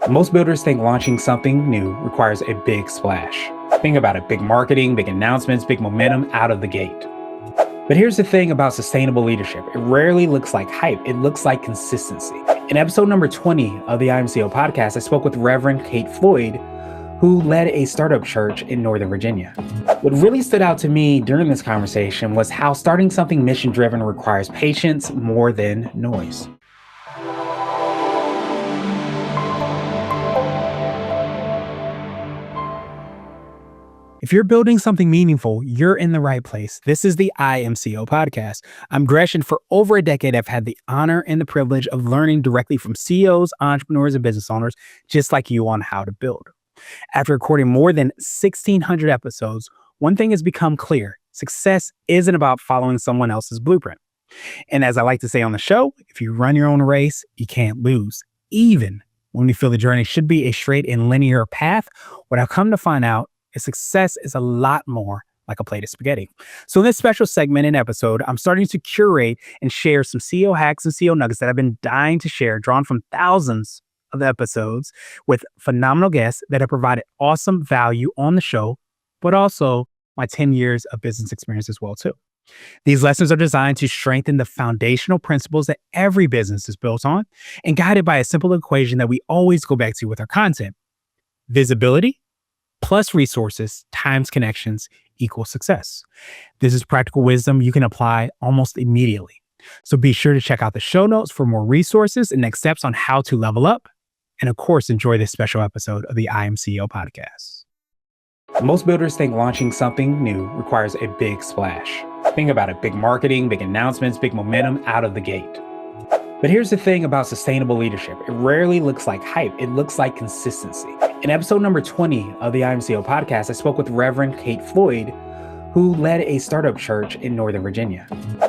Most builders think launching something new requires a big splash. Think about it, big marketing, big announcements, big momentum out of the gate. But here's the thing about sustainable leadership. It rarely looks like hype. It looks like consistency. In episode number 20 of the IAM2783 podcast, I spoke with Reverend Kate Floyd, who led a startup church in Northern Virginia. What really stood out to me during this conversation was how starting something mission-driven requires patience more than noise. If you're building something meaningful, you're in the right place. This is the IAM2783 podcast. I'm Gresh, and for over a decade, I've had the honor and the privilege of learning directly from CEOs, entrepreneurs, and business owners just like you on how to build. After recording more than 1,600 episodes, one thing has become clear. Success isn't about following someone else's blueprint. And as I like to say on the show, if you run your own race, you can't lose. Even when you feel the journey should be a straight and linear path, what I've come to find out is success is a lot more like a plate of spaghetti. So in this special segment and episode, I'm starting to curate and share some CEO hacks and CEO nuggets that I've been dying to share, drawn from thousands of episodes with phenomenal guests that have provided awesome value on the show, but also my 10 years of business experience as well too. These lessons are designed to strengthen the foundational principles that every business is built on and guided by a simple equation that we always go back to with our content. Visibility plus resources times connections equals success. This is practical wisdom you can apply almost immediately. So be sure to check out the show notes for more resources and next steps on how to level up. And of course, enjoy this special episode of the IAM2783 podcast. Most builders think launching something new requires a big splash. Think about it, big marketing, big announcements, big momentum out of the gate. But here's the thing about sustainable leadership. It rarely looks like hype. It looks like consistency. In episode number 20 of the IAM2783 podcast, I spoke with Reverend Kate Floyd, who led a startup church in Northern Virginia.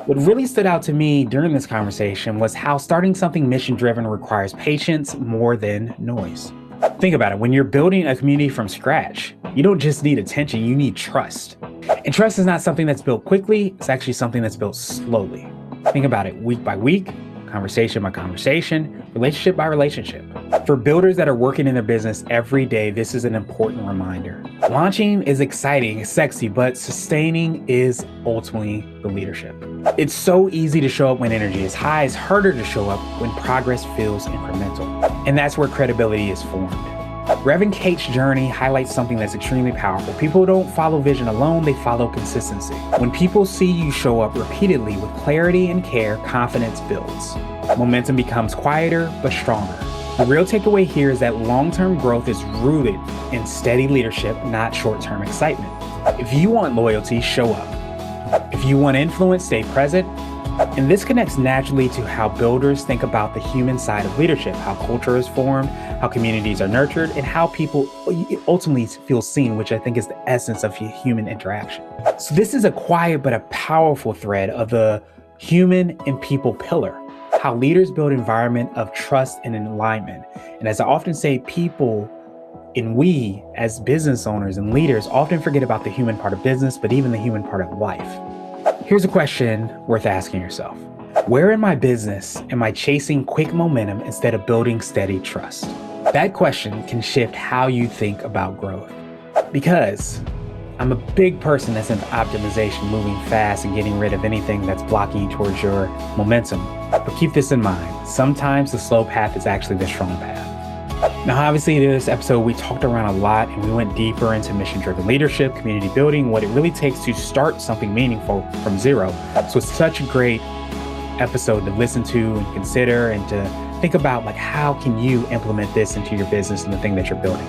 What really stood out to me during this conversation was how starting something mission-driven requires patience more than noise. Think about it. When you're building a community from scratch, you don't just need attention, you need trust. And trust is not something that's built quickly. It's actually something that's built slowly. Think about it, week by week, conversation by conversation, relationship by relationship. For builders that are working in their business every day, this is an important reminder. Launching is exciting, it's sexy, but sustaining is ultimately the leadership. It's so easy to show up when energy is high. It's harder to show up when progress feels incremental. And that's where credibility is formed. Reverend Kate's journey highlights something that's extremely powerful. People don't follow vision alone, they follow consistency. When people see you show up repeatedly with clarity and care, confidence builds. Momentum becomes quieter but stronger. The real takeaway here is that long-term growth is rooted in steady leadership, not short-term excitement. If you want loyalty, show up. If you want influence, stay present. And this connects naturally to how builders think about the human side of leadership, how culture is formed, how communities are nurtured, and how people ultimately feel seen, which I think is the essence of human interaction. So this is a quiet but a powerful thread of the human and people pillar, how leaders build an environment of trust and alignment. And as I often say, people and we as business owners and leaders often forget about the human part of business, but even the human part of life. Here's a question worth asking yourself. Where in my business am I chasing quick momentum instead of building steady trust? That question can shift how you think about growth. Because I'm a big person that's in optimization, moving fast and getting rid of anything that's blocking you towards your momentum. But keep this in mind. Sometimes the slow path is actually the strong path. Now, obviously, in this episode, we talked around a lot and we went deeper into mission-driven leadership, community building, what it really takes to start something meaningful from zero. So it's such a great episode to listen to and consider and to think about, like, how can you implement this into your business and the thing that you're building?